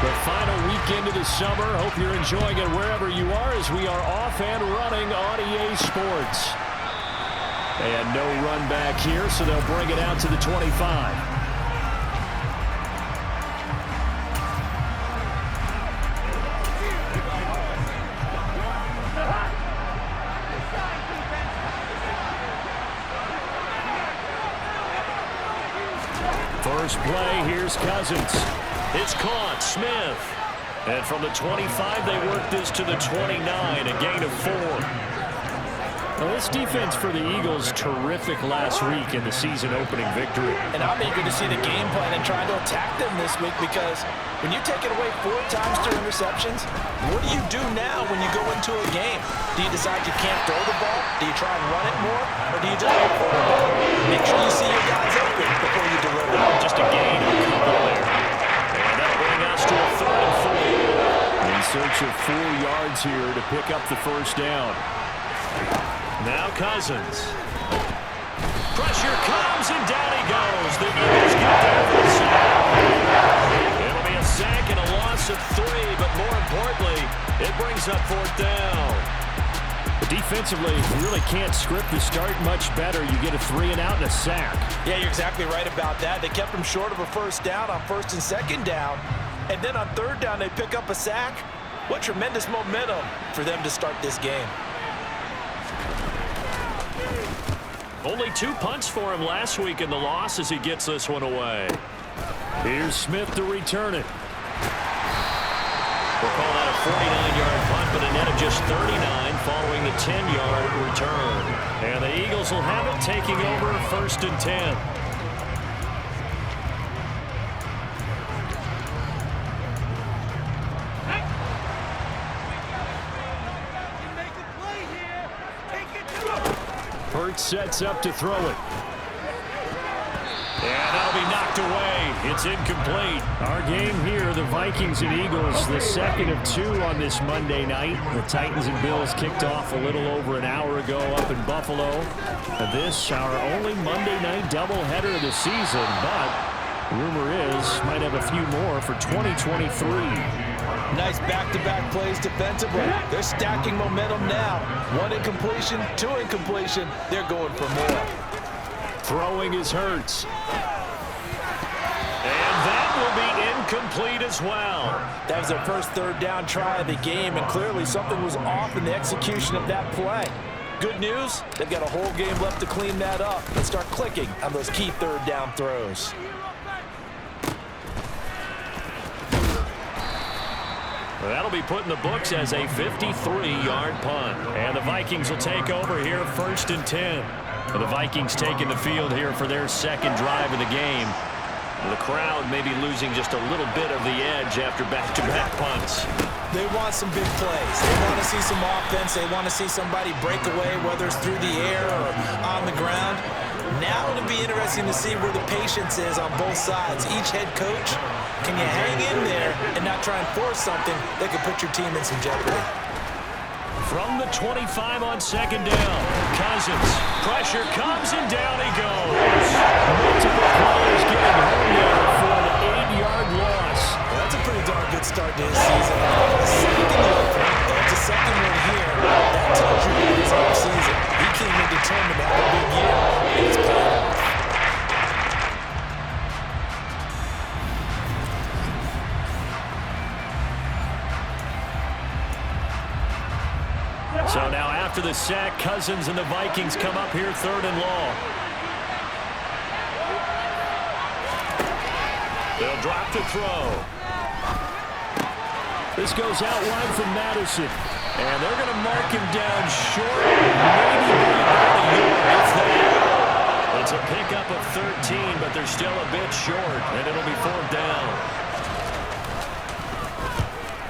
The final weekend of the summer. Hope you're enjoying it wherever you are as we are off and running on EA Sports. And no run back here, so they'll bring it out to the 25. First play, here's Cousins. It's caught, Smith. And from the 25, they work this to the 29, a gain of 4. Well, this defense for the Eagles, terrific last week in the season-opening victory. And I'm eager to see the game plan and trying to attack them this week because when you take it away 4 times through interceptions, what do you do now when you go into a game? Do you decide you can't throw the ball? Do you try and run it more? Or do you just go for the ball? Make sure you see your guys open before you deliver. Just a gain of a couple there. And that'll bring us to a 3rd and 4. In search of 4 yards here to pick up the first down. Now Cousins. Pressure comes and down he goes. The Eagles get there for the sack. It'll be a sack and a loss of 3, but more importantly, it brings up 4th down. Defensively, you really can't script the start much better. You get a 3 and out and a sack. Yeah, you're exactly right about that. They kept them short of a first down on 1st and 2nd down. And then on 3rd down, they pick up a sack. What tremendous momentum for them to start this game. Only 2 punts for him last week in the loss as he gets this one away. Here's Smith to return it. We'll call that a 49-yard punt, but a net of just 39 following the 10-yard return. And the Eagles will have it taking over 1st and 10. Hurts sets up to throw it. And that'll be knocked away. It's incomplete. Our game here, the Vikings and Eagles, the 2nd of 2 on this Monday night. The Titans and Bills kicked off a little over an hour ago up in Buffalo. And this, our only Monday night doubleheader of the season, but rumor is might have a few more for 2023. Nice back-to-back plays defensively. They're stacking momentum now. 1 incompletion, 2 incompletion. They're going for more. Throwing is Hurts. And that will be incomplete as well. That was their first 3rd down try of the game, and clearly something was off in the execution of that play. Good news, they've got a whole game left to clean that up and start clicking on those key 3rd down throws. That'll be put in the books as a 53-yard punt. And the Vikings will take over here 1st and 10. The Vikings taking the field here for their 2nd drive of the game. The crowd may be losing just a little bit of the edge after back-to-back punts. They want some big plays. They want to see some offense. They want to see somebody break away, whether it's through the air or on the ground. Now it'll be interesting to see where the patience is on both sides. Each head coach, can you hang in there and not try and force something that could put your team in some jeopardy? From the 25 on 2nd down, Cousins. Pressure comes and down he goes. Multiple players getting home there for an 8-yard loss. Well, that's a pretty darn good start to his season. A sack in the opener, that's a 2nd one here. That tells you that his whole season. He came in determined to have a big year, and it's paying off. So now after the sack, Cousins and the Vikings come up here 3rd and long. They'll drop to throw. This goes out wide from Madison. And they're going to mark him down short. Maybe about a yard, if that. It's a pickup of 13, but they're still a bit short, and it'll be 4th down.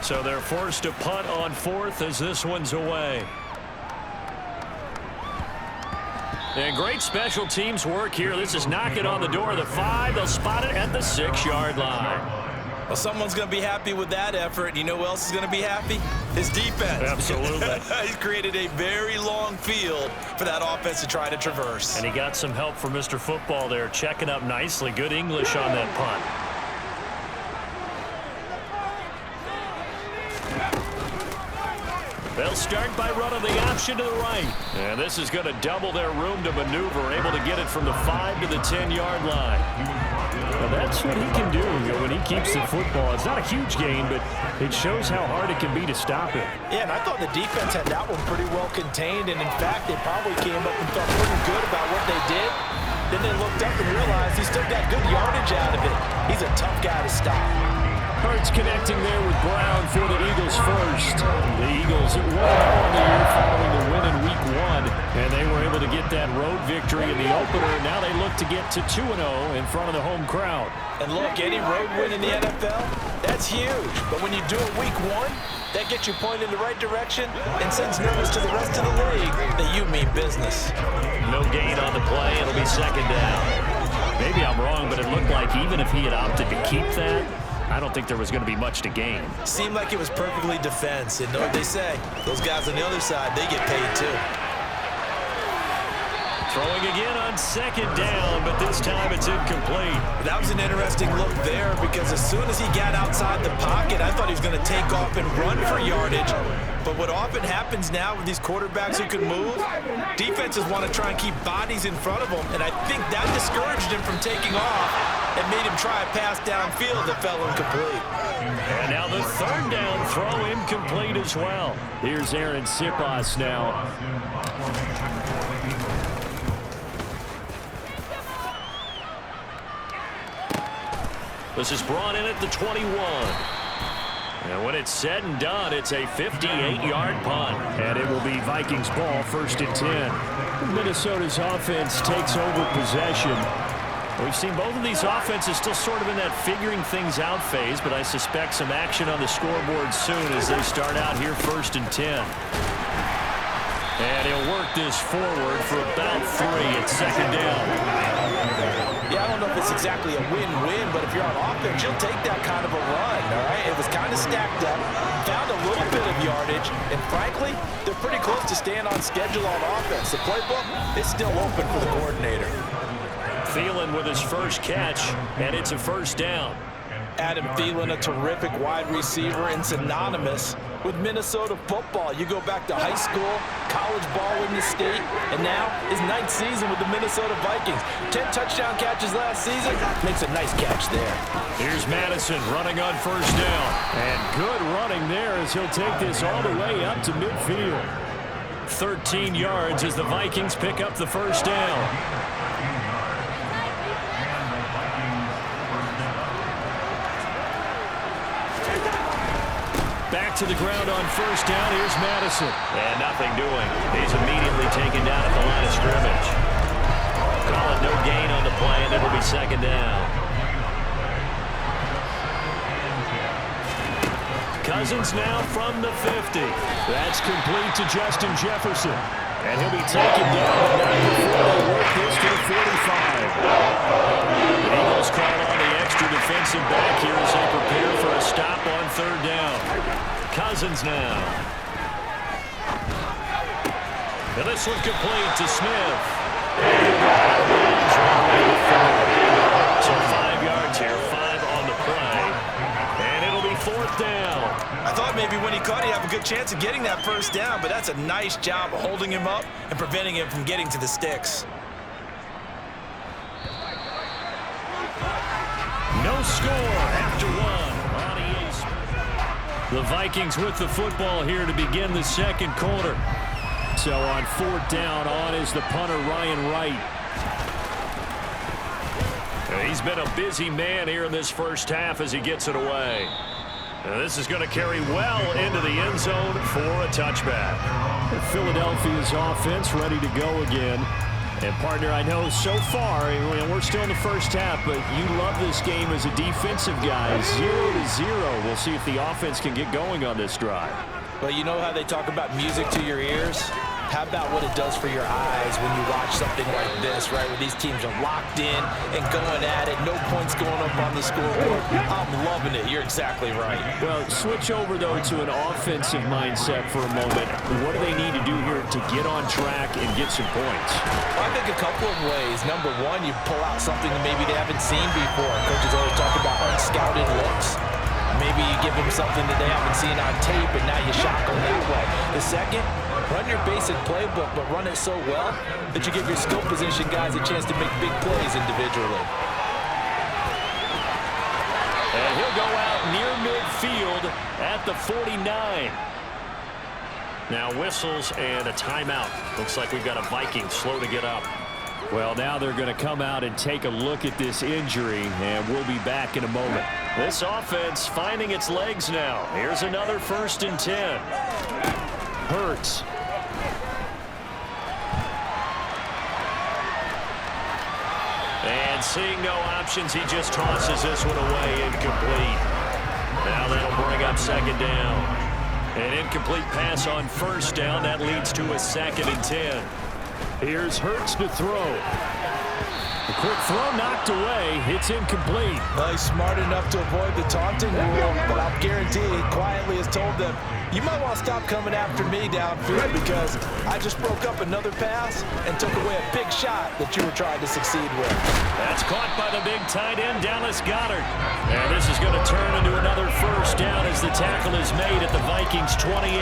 So they're forced to punt on 4th as this one's away. And great special teams work here. This is knocking on the door of the 5. They'll spot it at the 6-yard line. Well, someone's going to be happy with that effort. You know who else is going to be happy? His defense. Absolutely. He's created a very long field for that offense to try to traverse. And he got some help from Mr. Football there, checking up nicely. Good English on that punt. They'll start by running the option to the right. And this is going to double their room to maneuver, able to get it from the 5 to the 10-yard line. Well, that's what he can do when he keeps the football. It's not a huge gain, but it shows how hard it can be to stop it. Yeah, and I thought the defense had that one pretty well contained, and in fact, they probably came up and felt pretty good about what they did. Then they looked up and realized he still got good yardage out of it. He's a tough guy to stop. Hurts connecting there with Brown for the Eagles first. The Eagles at 1-0 on the year following the win in Week 1, and they were able to get that road victory in the opener. Now they look to get to 2-0 in front of the home crowd. And look, any road win in the NFL, that's huge. But when you do it Week 1, that gets you pointed in the right direction and sends notice to the rest of the league that you mean business. No gain on the play. It'll be second down. Maybe I'm wrong, but it looked like even if he had opted to keep that, I don't think there was going to be much to gain. Seemed like it was perfectly defense. And know what they say, those guys on the other side, they get paid too. Throwing again on second down, but this time it's incomplete. That was an interesting look there because as soon as he got outside the pocket, I thought he was going to take off and run for yardage. But what often happens now with these quarterbacks who can move, defenses want to try and keep bodies in front of them, and I think that discouraged him from taking off and made him try a pass downfield that fell incomplete. And now the third down throw incomplete as well. Here's Aaron Sipas now. This is brought in at the 21. And when it's said and done, it's a 58-yard punt. And it will be Vikings ball, 1st and 10. Minnesota's offense takes over possession. We've seen both of these offenses still sort of in that figuring things out phase, but I suspect some action on the scoreboard soon as they start out here 1st and 10. And he'll work this forward for about 3 at second down. Yeah, I don't know if it's exactly a win-win, but if you're on offense, you'll take that kind of a run, all right? It was kind of stacked up, found a little bit of yardage, and frankly, they're pretty close to staying on schedule on offense. The playbook is still open for the coordinator. Thielen with his first catch, and it's a 1st down. Adam Thielen, a terrific wide receiver and synonymous with Minnesota football. You go back to high school, college ball in the state, and now his 9th season with the Minnesota Vikings. 10 touchdown catches last season, makes a nice catch there. Here's Madison running on 1st down. And good running there as he'll take this all the way up to midfield. 13 yards as the Vikings pick up the 1st down. Back to the ground on 1st down. Here's Madison. And nothing doing. He's immediately taken down at the line of scrimmage. Call it no gain on the play, and it'll be 2nd down. Cousins now from the 50. That's complete to Justin Jefferson. And he'll be taken down, but not before they work this to the 45. The Eagles call on the extra defensive back here as they prepare for a stop on 3rd down. Cousins now. And this one complete to Smith. So 5 yards here, 5 on the play. And it'll be 4th down. I thought maybe when he caught, he'd have a good chance of getting that 1st down, but that's a nice job of holding him up and preventing him from getting to the sticks. No score after 1. The Vikings with the football here to begin the 2nd quarter. So on 4th down, on is the punter, Ryan Wright. He's been a busy man here in this 1st half as he gets it away. Now this is going to carry well into the end zone for a touchback. Philadelphia's offense ready to go again. And, partner, I know so far, we're still in the 1st half, but you love this game as a defensive guy. 0-0. We'll see if the offense can get going on this drive. Well, you know how they talk about music to your ears? How about what it does for your eyes when you watch something like this, right, where these teams are locked in and going at it, no points going up on the scoreboard? I'm loving it. You're exactly right. Well, switch over, though, to an offensive mindset for a moment. What do they need to do here to get on track and get some points? Well, I think a couple of ways. Number one, you pull out something that maybe they haven't seen before. Coaches always talk about unscouted looks. Maybe you give them something that they haven't seen on tape, and now you shock them that way. The second, run your basic playbook, but run it so well that you give your skill position guys a chance to make big plays individually. And he'll go out near midfield at the 49. Now whistles and a timeout. Looks like we've got a Viking slow to get up. Well, now they're going to come out and take a look at this injury, and we'll be back in a moment. This offense finding its legs now. Here's another 1st and 10. Hurts. And seeing no options, he just tosses this one away, incomplete. Now that'll bring up 2nd down. An incomplete pass on 1st down. That leads to a 2nd and 10. Here's Hurts to throw. The quick throw knocked away. It's incomplete. Well, he's smart enough to avoid the taunting rule, but I'll guarantee he quietly has told them, you might want to stop coming after me downfield because I just broke up another pass and took away a big shot that you were trying to succeed with. That's caught by the big tight end, Dallas Goedert. And this is going to turn into another 1st down as the tackle is made at the Vikings 28.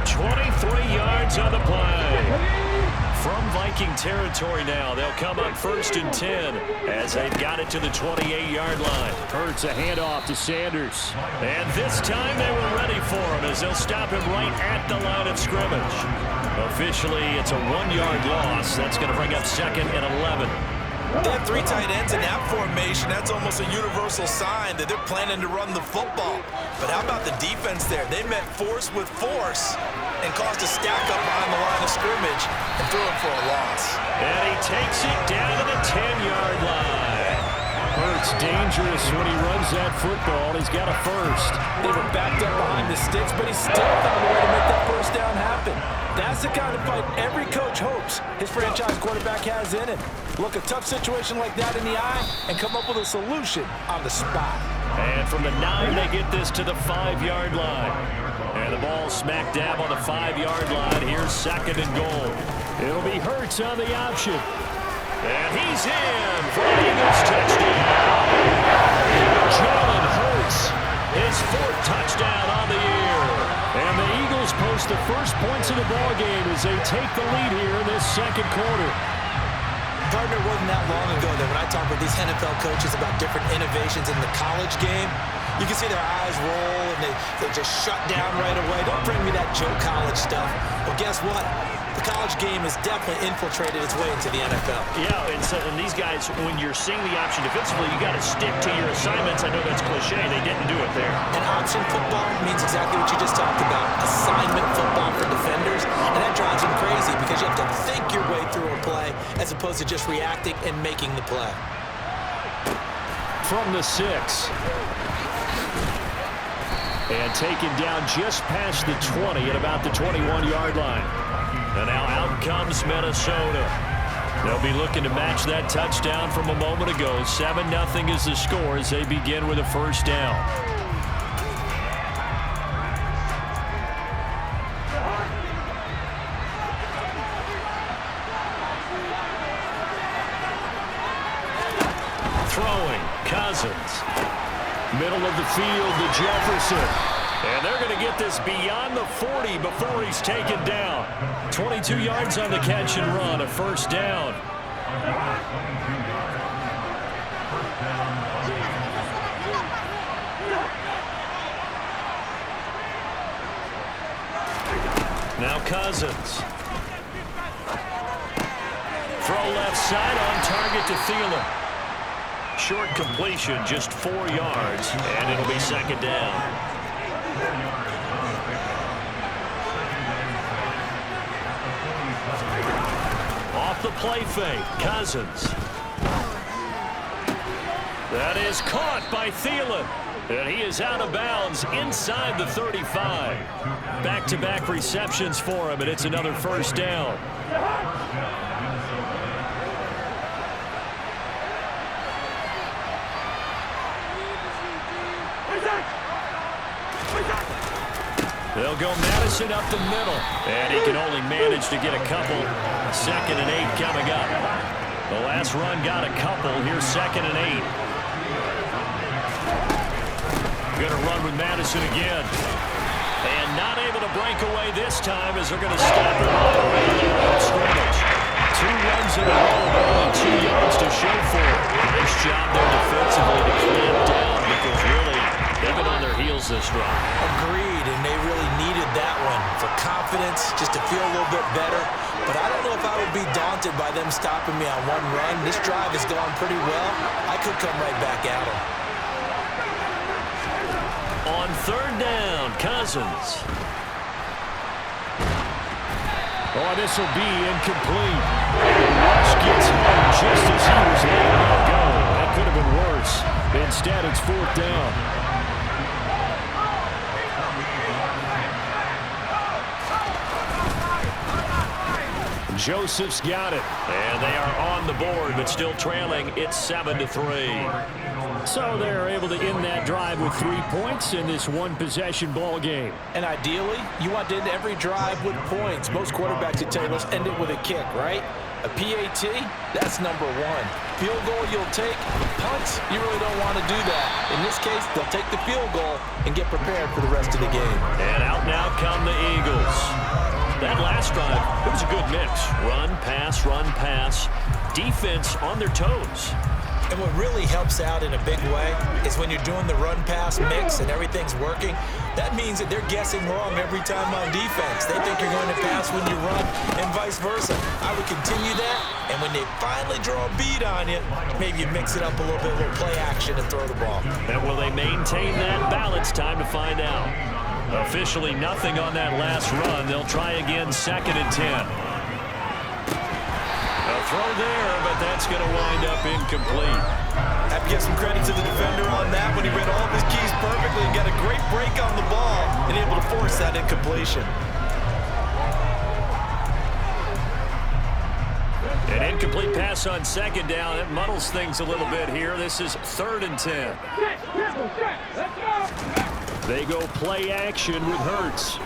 23 yards on the play. From Viking territory now, they'll come up 1st and 10 as they've got it to the 28-yard line. Hurts a handoff to Sanders. And this time they were ready for him as they'll stop him right at the line of scrimmage. Officially, it's a 1-yard loss. That's going to bring up 2nd and 11. They have 3 tight ends in that formation. That's almost a universal sign that they're planning to run the football. But how about the defense there? They met force with force and caused a stack up behind the line of scrimmage and threw him for a loss. And he takes it down to the 10-yard line. Hurts dangerous when he runs that football. He's got a 1st. They were backed up behind the sticks, but he still found a way to make that 1st down happen. That's the kind of fight every coach hopes his franchise quarterback has in him. Look a tough situation like that in the eye and come up with a solution on the spot. And from the 9, they get this to the 5-yard line. And the ball smack dab on the 5-yard line. Here's 2nd and goal. It'll be Hurts on the option. And he's in for the Eagles touchdown. Jalen Hurts, his 4th touchdown on the year. And the Eagles post the first points of the ballgame as they take the lead here in this 2nd quarter. Partner, wasn't that long ago that when I talk with these NFL coaches about different innovations in the college game, you can see their eyes roll and they just shut down right away. Don't bring me that Joe College stuff. Well, guess what? The college game has definitely infiltrated its way into the NFL. Yeah, and these guys, when you're seeing the option defensively, you got to stick to your assignments. I know that's cliche. They didn't do it there. And option football means exactly what you just talked about. Assignment football for defenders. And that drives them crazy because you have to think your way through a play as opposed to just reacting and making the play. From the 6. And taken down just past the 20 at about the 21-yard line. And now out comes Minnesota. They'll be looking to match that touchdown from a moment ago. 7-0 is the score as they begin with a 1st down. Throwing, Cousins. Middle of the field to Jefferson. And they're going to get this beyond the 40 before he's taken down. 22 yards on the catch and run, a 1st down. Now Cousins. Throw left side on target to Thielen. Short completion, just 4 yards, and it'll be 2nd down. Off the play fake, Cousins. That is caught by Thielen. And he is out of bounds inside the 35. Back-to-back receptions for him, and it's another 1st down. They'll go Madison up the middle. And he can only manage to get a couple. 2nd and 8 coming up. The last run got a couple. Here's 2nd and 8. Going to run with Madison again. And not able to break away this time as they're going to stop it right around the line of scrimmage. 2 runs in a row, but only 2 yards to show for it. Nice job there defensively to clamp down because really they've been on their heels this drive. Agreed, and they really needed that one for confidence, just to feel a little bit better. But I don't know if I would be daunted by them stopping me on 1 run. This drive has gone pretty well. I could come right back at them. On 3rd down, Cousins. Oh, this will be incomplete. The rush gets home just as he was letting it go. That could have been worse. Instead, it's 4th down. Joseph's got it. And they are on the board, but still trailing. It's 7-3. So they're able to end that drive with 3 points in this one-possession ball game. And ideally, you want to end every drive with points. Most quarterbacks would tell you, let's end it with a kick, right? A PAT, that's number 1. Field goal you'll take. Punts, you really don't want to do that. In this case, they'll take the field goal and get prepared for the rest of the game. And out now come the Eagles. That last drive, it was a good mix. Run, pass, defense on their toes. And what really helps out in a big way is when you're doing the run-pass mix and everything's working, that means that they're guessing wrong every time on defense. They think you're going to pass when you run and vice versa. I would continue that, and when they finally draw a bead on you, maybe you mix it up a little bit, a little play action and throw the ball. And will they maintain that balance? Time to find out. Officially nothing on that last run. They'll try again, 2nd and 10. Throw there, but that's going to wind up incomplete. Have to give some credit to the defender on that when he read all of his keys perfectly and got a great break on the ball and able to force that incompletion. An incomplete pass on 2nd down. It muddles things a little bit here. This is 3rd and 10. They go play action with Hurts.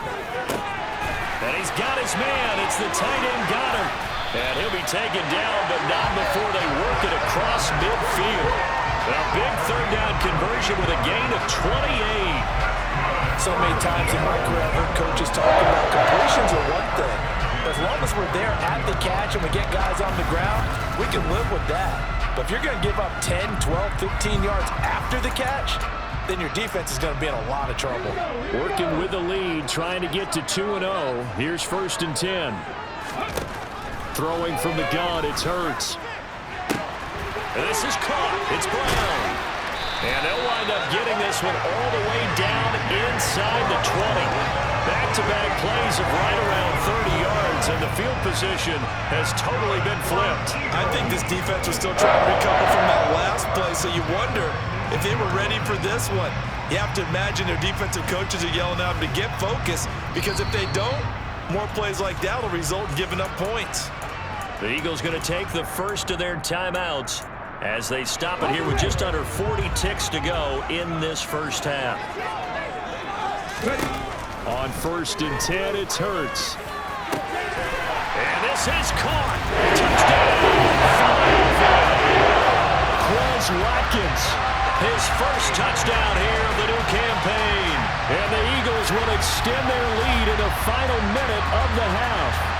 And he's got his man. It's the tight end, got him. And he'll be taken down, but not before they work it across midfield. A big 3rd down conversion with a gain of 28. So many times in my career, I've heard coaches talk about completions are one thing. But as long as we're there at the catch and we get guys on the ground, we can live with that. But if you're going to give up 10, 12, 15 yards after the catch, then your defense is going to be in a lot of trouble. Working with the lead, trying to get to 2-0. Here's 1st and 10. Throwing from the gun, it's Hurts. And this is caught. It's Brown. And they'll wind up getting this one all the way down inside the 20. Back-to-back plays of right around 30 yards, and the field position has totally been flipped. I think this defense was still trying to recover from that last play, so you wonder if they were ready for this one. You have to imagine their defensive coaches are yelling at them to get focused, because if they don't, more plays like that will result in giving up points. The Eagles going to take the first of their timeouts as they stop it here with just under 40 ticks to go in this first half. On 1st and 10, it's Hurts. And this is caught. Touchdown. Quez Watkins, his first touchdown here of the new campaign. And the Eagles will extend their lead in the final minute of the half.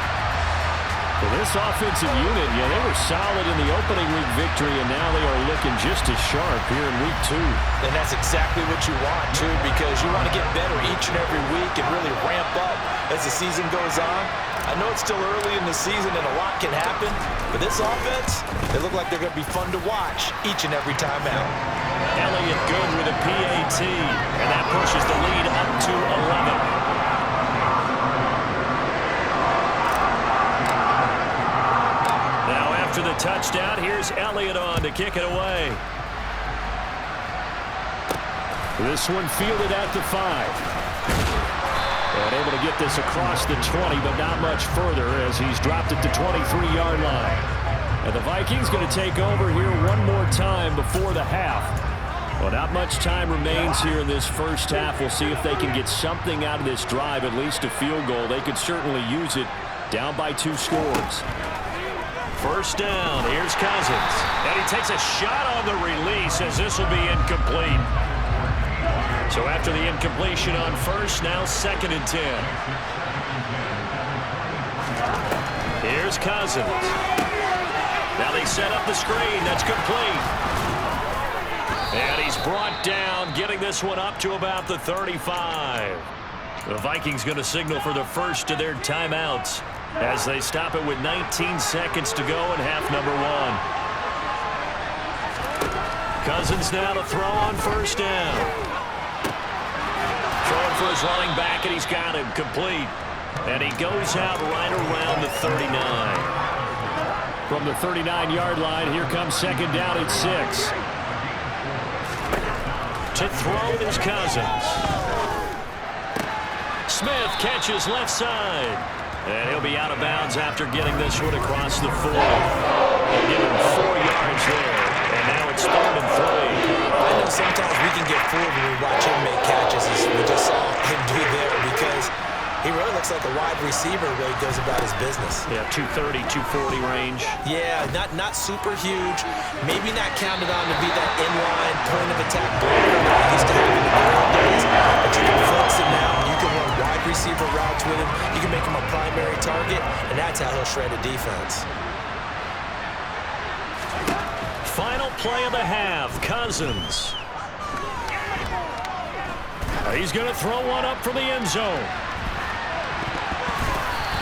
Well, this offensive unit, they were solid in the opening week victory, and now they are looking just as sharp here in week 2. And that's exactly what you want, too, because you want to get better each and every week and really ramp up as the season goes on. I know it's still early in the season and a lot can happen, but this offense, they look like they're going to be fun to watch each and every time out. Elliott good with a PAT, and that pushes the lead up to 11. After the touchdown, here's Elliott on to kick it away. This one fielded at the 5. And able to get this across the 20, but not much further as he's dropped it to 23-yard line. And the Vikings going to take over here one more time before the half. Well, not much time remains here in this first half. We'll see if they can get something out of this drive, at least a field goal. They could certainly use it down by 2 scores. First down, here's Cousins. And he takes a shot on the release as this will be incomplete. So after the incompletion on first, now 2nd and 10. Here's Cousins. Now they set up the screen. That's complete. And he's brought down, getting this one up to about the 35. The Vikings going to signal for the first of their timeouts as they stop it with 19 seconds to go in half number 1. Cousins now to throw on first down. Throwing for his running back, and he's got him complete. And he goes out right around the 39. From the 39-yard line, here comes 2nd down at 6. To throw is Cousins. Smith catches left side. And he'll be out of bounds after getting this one across the 40. They'll give him 4 yards there. And now it's 3rd and 3. I know sometimes we can get fooled when we watch him make catches, as we just saw him do there, because he really looks like a wide receiver the way he goes about his business. Yeah, 230, 240 range. Yeah, not super huge. Maybe not counted on to be that inline point of attack blocker that he used to have in the early days. But you can flex him now. You can run wide receiver routes with him. You can make him a primary target, and that's how he'll shred a defense. Final play of the half, Cousins. He's going to throw one up from the end zone.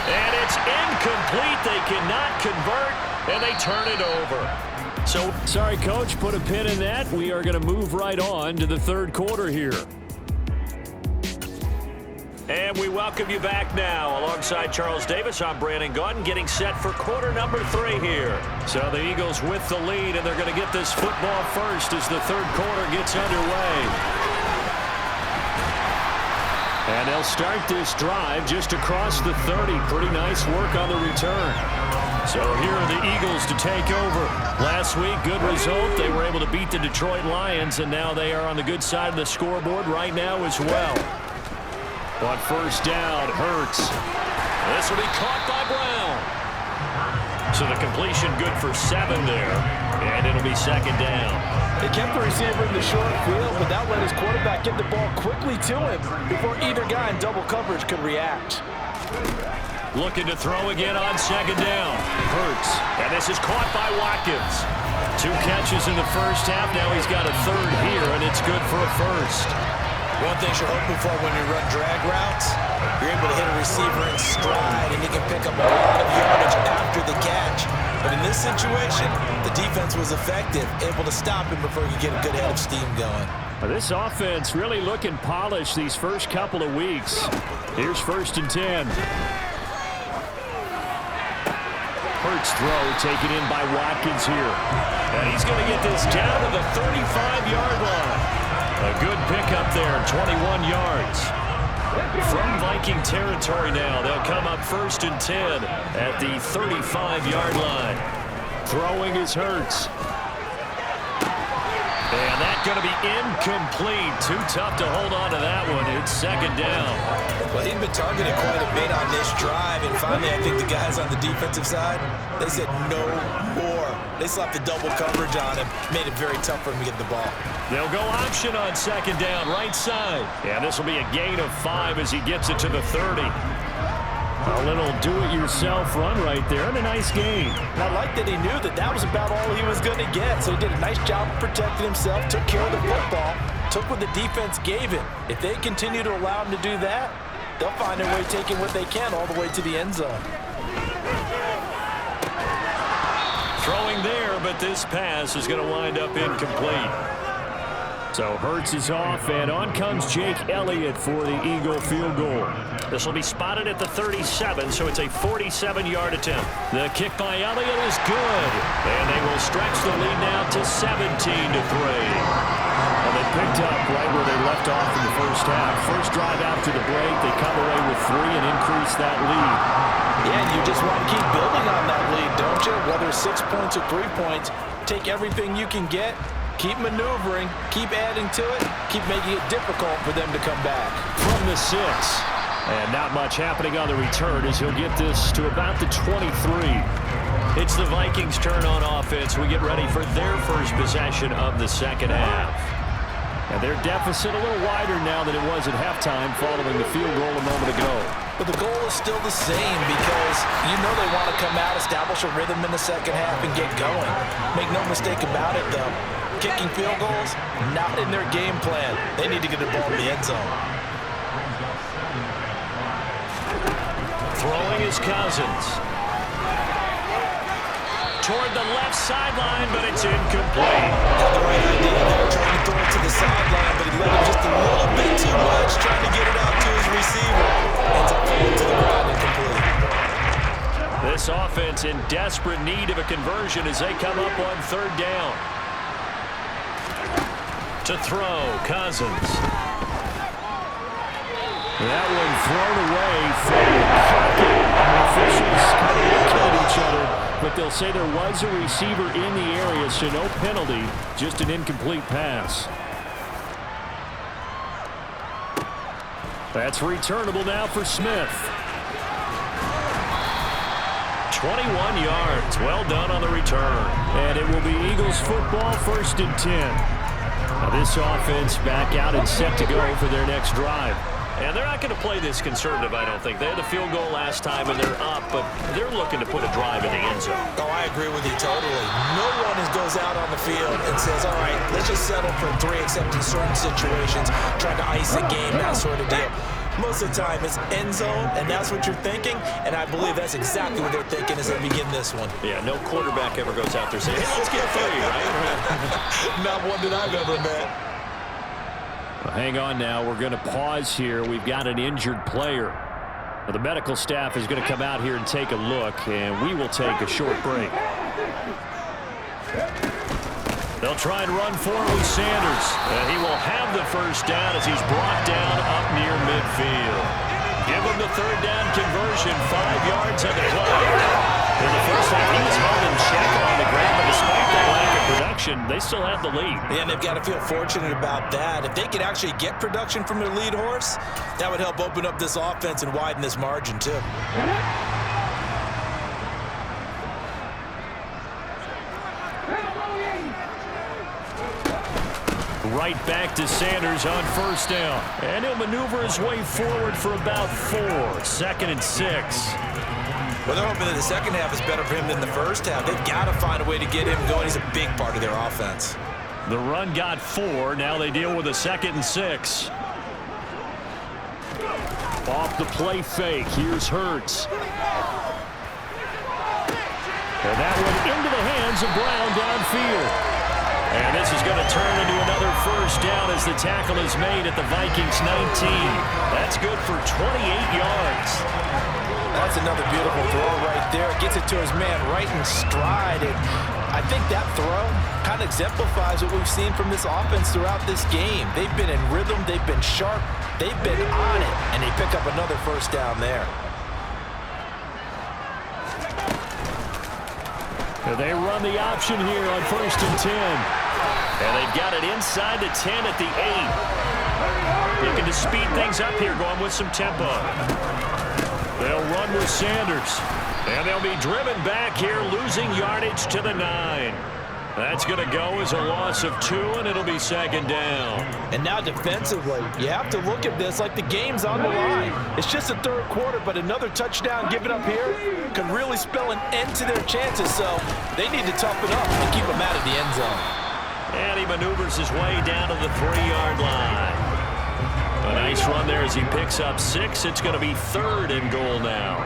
And it's incomplete. They cannot convert, and they turn it over. So, sorry, Coach, put a pin in that. We are going to move right on to the 3rd quarter here. And we welcome you back now. Alongside Charles Davis, I'm Brandon Gaudin, getting set for quarter number 3 here. So the Eagles with the lead, and they're going to get this football first as the 3rd quarter gets underway. And they'll start this drive just across the 30. Pretty nice work on the return. So here are the Eagles to take over. Last week, good result. They were able to beat the Detroit Lions, and now they are on the good side of the scoreboard right now as well. On first down, Hurts. This will be caught by Brown. So the completion good for 7 there, and it'll be 2nd down. They kept the receiver in the short field, but that let his quarterback get the ball quickly to him before either guy in double coverage could react. Looking to throw again on 2nd down. Hurts, and this is caught by Watkins. 2 catches in the first half. Now he's got a 3rd here, and it's good for a 1st. One thing you're hoping for when you run drag routes, you're able to hit a receiver in stride, and you can pick up a lot of yardage after the catch. But in this situation, the defense was effective, able to stop him before he could get a good head of steam going. This offense really looking polished these first couple of weeks. Here's 1st and 10. Hurts throw taken in by Watkins here. And he's going to get this down to the 35-yard line. A good pickup there, 21 yards. From Viking territory now, they'll come up 1st and 10 at the 35-yard line. Throwing is Hurts. And that's going to be incomplete. Too tough to hold on to that one. It's 2nd down. Well, he'd been targeted quite a bit on this drive, and finally I think the guys on the defensive side, they said no more. They slapped the double coverage on him, made it very tough for him to get the ball. They'll go option on 2nd down, right side. And this will be a gain of 5 as he gets it to the 30. A little do-it-yourself run right there, and a nice gain. And I like that he knew that that was about all he was going to get, so he did a nice job protecting himself, took care of the football, took what the defense gave him. If they continue to allow him to do that, they'll find their way taking what they can all the way to the end zone. Throwing there, but this pass is going to wind up incomplete. So Hurts is off, and on comes Jake Elliott for the Eagle field goal. This will be spotted at the 37, so it's a 47-yard attempt. The kick by Elliott is good, and they will stretch the lead now to 17-3. And they picked up right where they left off in the first half. First drive after the break, they come away with 3 and increase that lead. Yeah, and you just want to keep building on that lead, don't you? Whether it's 6 points or 3 points, take everything you can get, keep maneuvering, keep adding to it, keep making it difficult for them to come back. From the 6. And not much happening on the return as he'll get this to about the 23. It's the Vikings' turn on offense. We get ready for their first possession of the second half. And their deficit a little wider now than it was at halftime following the field goal a moment ago. But the goal is still the same because you know they want to come out, establish a rhythm in the second half, and get going. Make no mistake about it, though. Kicking field goals, not in their game plan. They need to get the ball in the end zone. Throwing is Cousins. Toward the left sideline, but it's incomplete. Had the right idea there, trying to throw it to the sideline, but he let him just a little bit too much, trying to get it out to his receiver. Ends up falling to the ground incomplete. This offense in desperate need of a conversion as they come up on third down. To throw, Cousins. That one thrown away from the pocket. The officials kind of looking at each other, but they'll say there was a receiver in the area, so no penalty, just an incomplete pass. That's returnable now for Smith. 21 yards. Well done on the return. And it will be Eagles football, 1st and 10. Now this offense back out and set to go for their next drive. And they're not going to play this conservative, I don't think. They had a field goal last time, and they're up, but they're looking to put a drive in the end zone. Oh, I agree with you totally. No one goes out on the field and says, all right, let's just settle for 3, except in certain situations, trying to ice a game, that sort of deal. Most of the time, it's end zone, and that's what you're thinking, and I believe that's exactly what they're thinking as they begin this one. Yeah, no quarterback ever goes out there saying, hey, let's get 3, right? Not one that I've ever met. Well, hang on now. We're going to pause here. We've got an injured player. Well, the medical staff is going to come out here and take a look, and we will take a short break. They'll try and run forward with Sanders. He will have the first down as he's brought down up near midfield. Give him the third down conversion, 5 yards on the play. In the first half, he was held in check on the ground, but despite that lack of production, they still have the lead. Yeah, and they've got to feel fortunate about that. If they could actually get production from their lead horse, that would help open up this offense and widen this margin, too. Right back to Sanders on first down. And he'll maneuver his way forward for about 4. 2nd and 6. Well, they're hoping that the second half is better for him than the first half. They've got to find a way to get him going. He's a big part of their offense. The run got 4. Now they deal with a 2nd and 6. Off the play fake. Here's Hurts. And that one into the hands of Brown downfield. And this is going to turn into another first down as the tackle is made at the Vikings 19. That's good for 28 yards. That's another beautiful throw right there. Gets it to his man right in stride. And I think that throw kind of exemplifies what we've seen from this offense throughout this game. They've been in rhythm. They've been sharp. They've been on it. And they pick up another first down there. They run the option here on 1st and 10. And they've got it inside the 10 at the 8. Looking to speed things up here, going with some tempo. They'll run with Sanders. And they'll be driven back here, losing yardage to the 9. That's going to go as a loss of 2, and it'll be 2nd down. And now defensively, you have to look at this like the game's on the line. It's just the 3rd quarter, but another touchdown given up here could really spell an end to their chances. So they need to toughen up and keep them out of the end zone. And he maneuvers his way down to the 3-yard line. A nice run there as he picks up 6. It's going to be 3rd and goal now.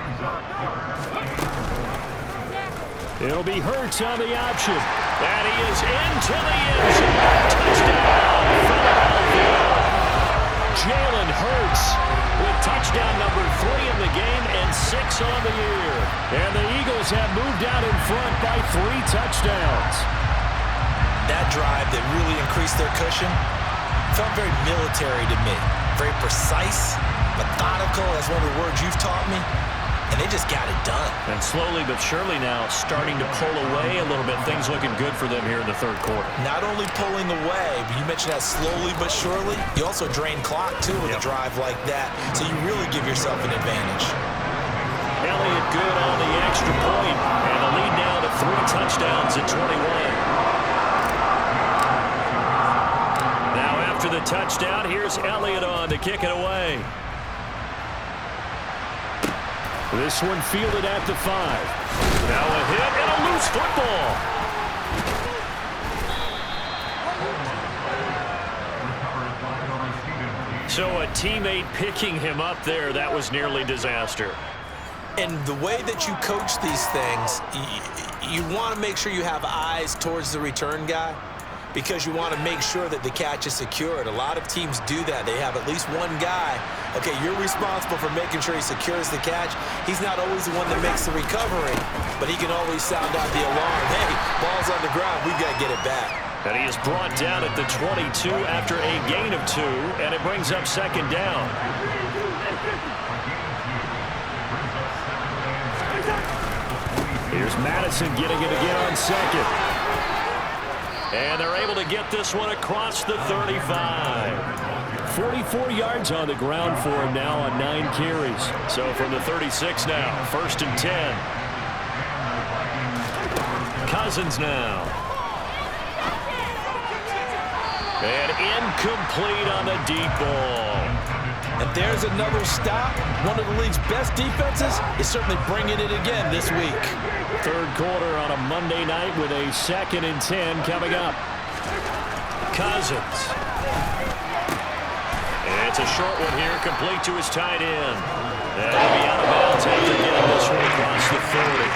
It'll be Hurts on the option. And he is into the end zone. Touchdown, Philadelphia. Jalen Hurts with touchdown number 3 in the game and 6 on the year. And the Eagles have moved out in front by 3 touchdowns. That drive that really increased their cushion felt very military to me. Very precise, methodical, that's one of the words you've taught me. And they just got it done. And slowly but surely now starting to pull away a little bit. Things looking good for them here in the 3rd quarter. Not only pulling away, but you mentioned that slowly but surely. You also drain clock, too, with a drive like that. So you really give yourself an advantage. Elliott good on the extra point. And the lead now to 3 touchdowns at 21. Now after the touchdown. Here's Elliott on to kick it away. This one fielded at the 5. Now a hit and a loose football. So a teammate picking him up there, that was nearly disaster. And the way that you coach these things, you want to make sure you have eyes towards the return guy because you want to make sure that the catch is secured. A lot of teams do that. They have at least one guy. Okay, you're responsible for making sure he secures the catch. He's not always the one that makes the recovery, but he can always sound out the alarm. Hey, ball's on the ground. We've got to get it back. And he is brought down at the 22 after a gain of 2, and it brings up second down. Here's Madison getting it again on second. And they're able to get this one across the 35. 44 yards on the ground for him now on 9 carries. So from the 36 now, 1st and 10. Cousins now. And incomplete on the deep ball. And there's another stop. One of the league's best defenses is certainly bringing it again this week. Third quarter on a Monday night with a 2nd and 10 coming up. Cousins. And it's a short one here, complete to his tight end. That'll be out of bounds after getting this one across the 40.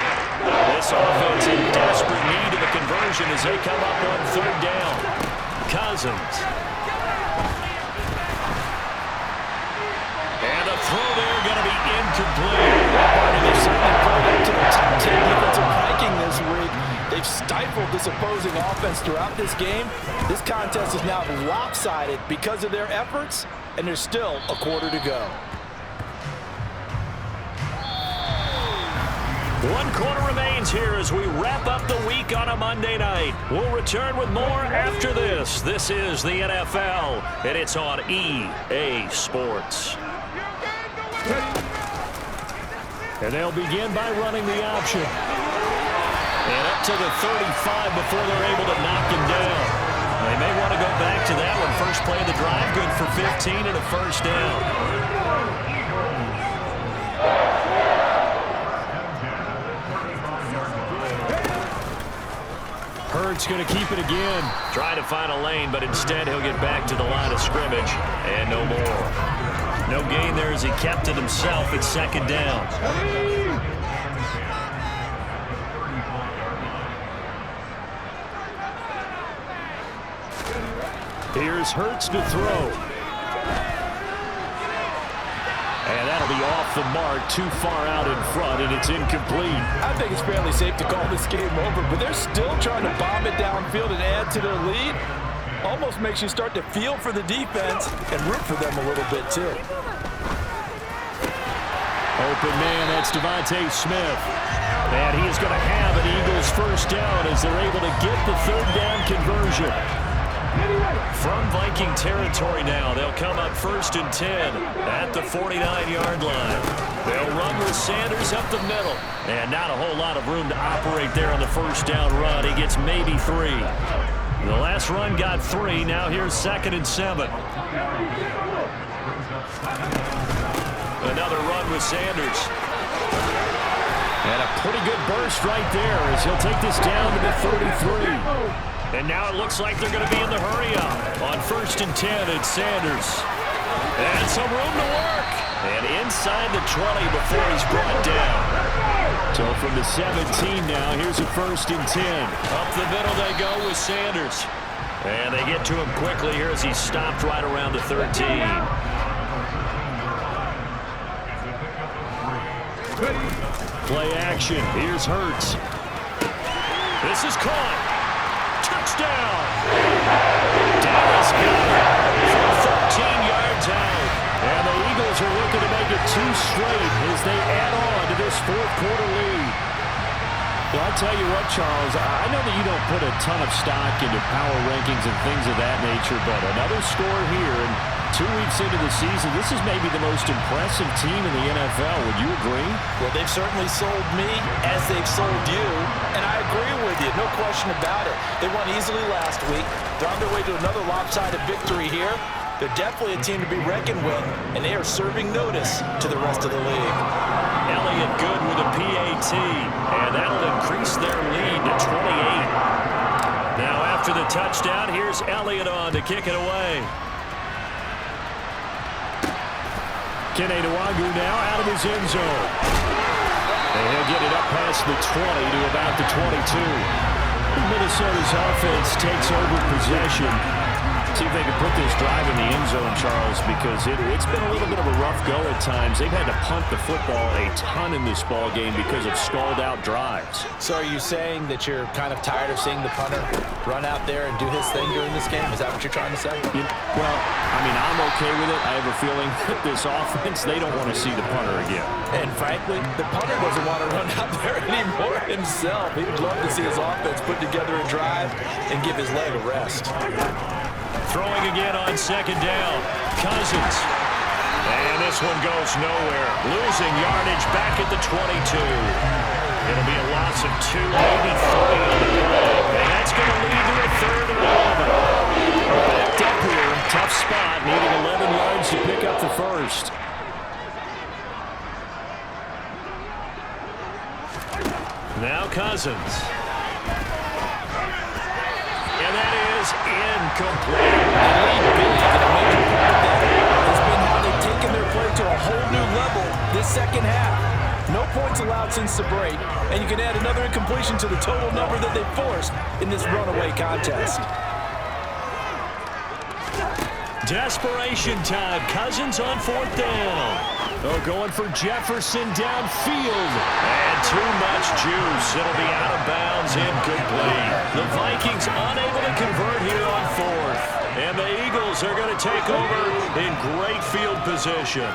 This offense in desperate need of a conversion as they come up on 3rd down. Cousins. And the throw there going to be incomplete. They've certainly played up to the top 10 defensive ranking this week. They've stifled this opposing offense throughout this game. This contest is now lopsided because of their efforts, and there's still a quarter to go. 1 quarter remains here as we wrap up the week on a Monday night. We'll return with more after this. This is the NFL, and it's on EA Sports. And they'll begin by running the option. And up to the 35 before they're able to knock him down. They may want to go back to that one. First play of the drive, good for 15 and a 1st down. Hurts going to keep it again. Trying to find a lane, but instead he'll get back to the line of scrimmage. And no more. No gain there as he kept it himself at 2nd down. Here's Hurts to throw. And that'll be off the mark, too far out in front, and it's incomplete. I think it's fairly safe to call this game over, but they're still trying to bomb it downfield and add to their lead. Almost makes you start to feel for the defense and root for them a little bit, too. Open man, that's Devontae Smith. And he is going to have an Eagles 1st down as they're able to get the 3rd down conversion. From Viking territory now, they'll come up 1st and 10 at the 49-yard line. They'll run with Sanders up the middle. And not a whole lot of room to operate there on the 1st down run. He gets maybe 3. The last run got 3. Now here's 2nd and 7. Another run with Sanders. And a pretty good burst right there as he'll take this down to the 33. And now it looks like they're going to be in the hurry-up. On 1st and 10, it's Sanders. And some room to work. And inside the 20 before he's brought down. So from the 17 now, here's a 1st and 10. Up the middle they go with Sanders. And they get to him quickly here as he's stopped right around the 13. Play action. Here's Hurts. This is caught. Touchdown. Dallas got it from 13 yards out. And the Eagles are looking to make it 2 straight as they add on to this 4th quarter lead. Well, I'll tell you what, Charles, I know that you don't put a ton of stock into power rankings and things of that nature, but another score here, and 2 weeks into the season, this is maybe the most impressive team in the NFL. Would you agree? Well, they've certainly sold me as they've sold you, and I agree with you, no question about it. They won easily last week. They're on their way to another lopsided victory here. They're definitely a team to be reckoned with, and they are serving notice to the rest of the league. Elliott good with a PAT, and that'll increase their lead to 28. Now after the touchdown, here's Elliott on to kick it away. Kene Nwagu now out of his end zone. And he'll get it up past the 20 to about the 22. Minnesota's offense takes over possession. See if they can put this drive in the end zone, Charles, because it's been a little bit of a rough go at times. They've had to punt the football a ton in this ball game because of stalled-out drives. So are you saying that you're kind of tired of seeing the punter run out there and do his thing during this game? Is that what you're trying to say? Well, I mean, I'm okay with it. I have a feeling that this offense, they don't want to see the punter again. And frankly, the punter doesn't want to run out there anymore himself. He'd love to see his offense put together a drive and give his leg a rest. Throwing again on second down. Cousins. And this one goes nowhere. Losing yardage back at the 22. It'll be a loss of 2, maybe 3 on the play. And that's going to lead to a 3rd and 11. Backed up here. Tough spot. Needing 11 yards to pick up the first. Now Cousins. And that is incomplete. Has been how they've taken their play to a whole new level this second half. No points allowed since the break, and you can add another incompletion to the total number that they forced in this runaway contest. Desperation time. Cousins on 4th down. Oh, going for Jefferson downfield. And too much juice. It'll be out of bounds, incomplete. The Vikings unable to convert here on 4th. And the Eagles are going to take over in great field position.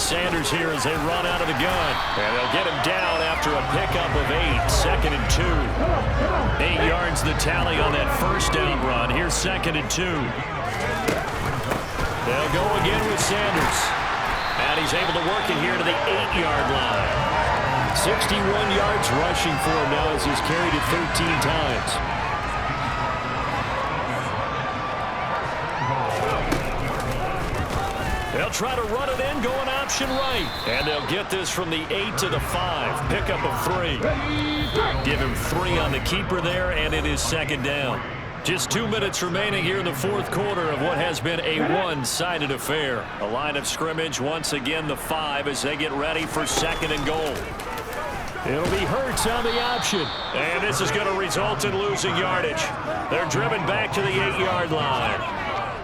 Sanders here as they run out of the gun. And they'll get him down after a pickup of 8. 2nd and 2. 8 yards the tally on that first down run. Here's 2nd and 2. They'll go again with Sanders. And he's able to work it here to the 8-yard line. 61 yards rushing for him now as he's carried it 13 times. They'll try to run it in, going option right. And they'll get this from the 8 to the 5. Pickup of 3. Give him 3 on the keeper there, and it is 2nd down. Just 2 minutes remaining here in the 4th quarter of what has been a one-sided affair. A line of scrimmage, once again the 5 as they get ready for 2nd and goal. It'll be Hurts on the option. And this is going to result in losing yardage. They're driven back to the 8-yard line.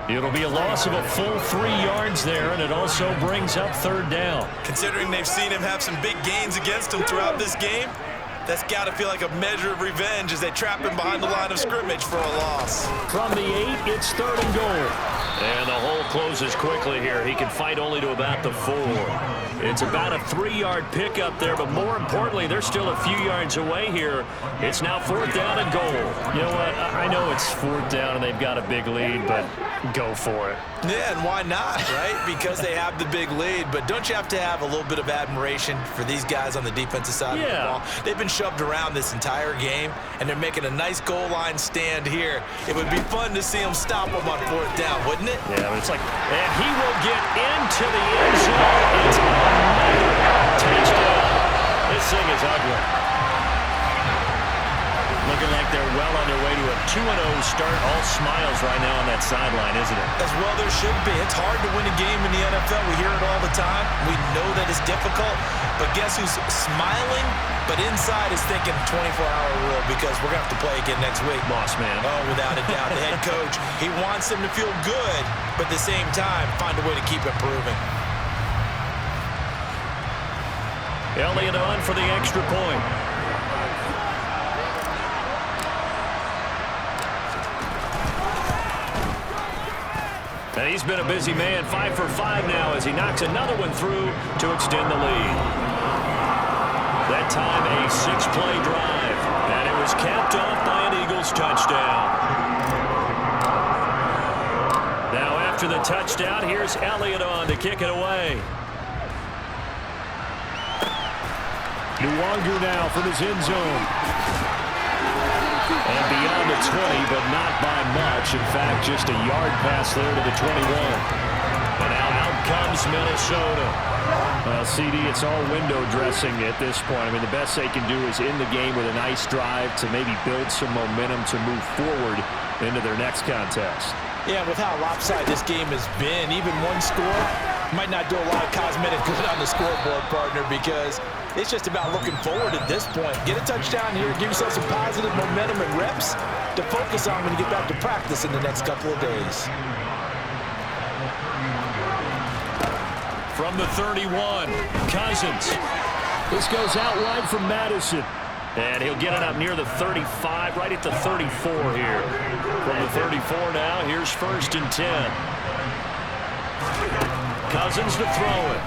It'll be a loss of a full 3 yards there, and it also brings up 3rd down. Considering they've seen him have some big gains against him throughout this game, that's got to feel like a measure of revenge as they trap him behind the line of scrimmage for a loss. From the 8, it's 3rd and goal. And the hole closes quickly here. He can fight only to about the 4. It's about a 3-yard pickup there, but more importantly, they're still a few yards away here. It's now 4th down and goal. You know what? I know it's 4th down and they've got a big lead, but go for it. Yeah, and why not, right? Because they have the big lead, but don't you have to have a little bit of admiration for these guys on the defensive side of the ball? They've been shoved around this entire game, and they're making a nice goal line stand here. It would be fun to see them stop them on 4th down, wouldn't it? Yeah, but it's like, and he will get into the end zone. It's another touchdown. This thing is ugly. Looking like they're well on their way to a 2-0 start. All smiles right now on that sideline, isn't it? As well there should be. It's hard to win a game in the NFL. We hear it all the time. We know that it's difficult. But guess who's smiling? But inside is thinking 24-hour rule because we're going to have to play again next week. Boss man. Oh, without a doubt. The head coach, he wants them to feel good, but at the same time, find a way to keep improving. Elliott on for the extra point. And he's been a busy man, 5 for 5 now as he knocks another one through to extend the lead. That time a 6-play drive, and it was capped off by an Eagles touchdown. After the touchdown, here's Elliott on to kick it away. Nwangu now from his end zone. And beyond the 20, but not by much. In fact, just a yard pass there to the 21. And now out comes Minnesota. Well, CD, it's all window dressing at this point. I mean, the best they can do is end the game with a nice drive to maybe build some momentum to move forward into their next contest. Yeah, with how lopsided this game has been, even one score might not do a lot of cosmetic good on the scoreboard, partner, because it's just about looking forward at this point. Get a touchdown here, give yourself some positive momentum and reps to focus on when you get back to practice in the next couple of days. From the 31, Cousins. This goes out wide from Madison. And he'll get it up near the 35, right at the 34 here. From the 34 now, here's 1st and 10. Cousins to throw it.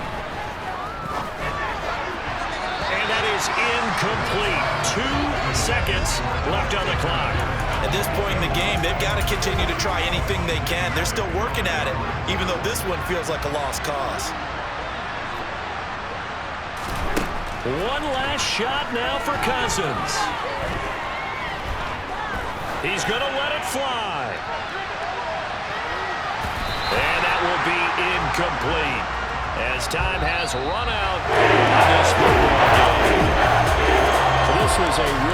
And that is incomplete. 2 seconds left on the clock. At this point in the game, they've got to continue to try anything they can. They're still working at it, even though this one feels like a lost cause. One last shot now for Cousins. He's going to let it fly. And that will be incomplete as time has run out on this football game. This was a